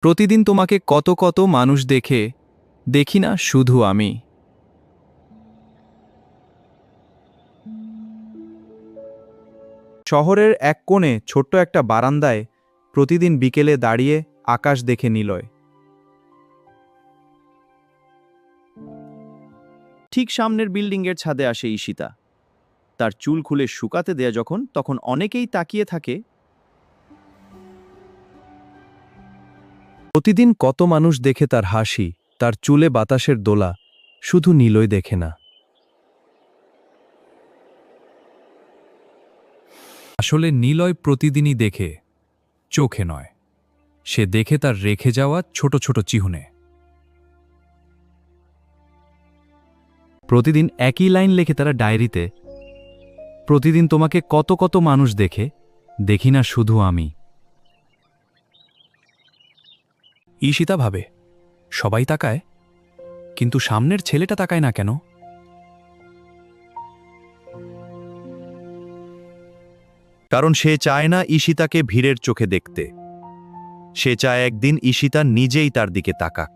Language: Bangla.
প্রতিদিন তোমাকে কত কত মানুষ দেখে, দেখি না শুধু আমি। শহরের এক কোণে ছোট্ট একটা বারান্দায় প্রতিদিন বিকেলে দাঁড়িয়ে আকাশ দেখে নিলয়। ঠিক সামনের বিল্ডিংয়ের ছাদে আসে ঈশিতা। তার চুল খুলে শুকাতে দেয়া যখন, তখন অনেকেই তাকিয়ে থাকে। প্রতিদিন কত মানুষ দেখে তার হাসি, তার চুলে বাতাসের দোলা, শুধু নীলয় দেখে না। আসলে নীলয় প্রতিদিনই দেখে, চোখে নয়। সে দেখে তার রেখে যাওয়া ছোট ছোট চিহ্নে। প্রতিদিন একই লাইন লেখে তারা ডায়েরিতে, প্রতিদিন তোমাকে কত কত মানুষ দেখে, দেখি না শুধু আমি। ঈশিতা ভাবে, সবাই তাকায়, কিন্তু সামনের ছেলেটা তাকায় না কেন? কারণ সে চায় না ঈশিতাকে ভিড়ের চোখে দেখতে। সে চায় একদিন ঈশিতা নিজেই তার দিকে তাকাক।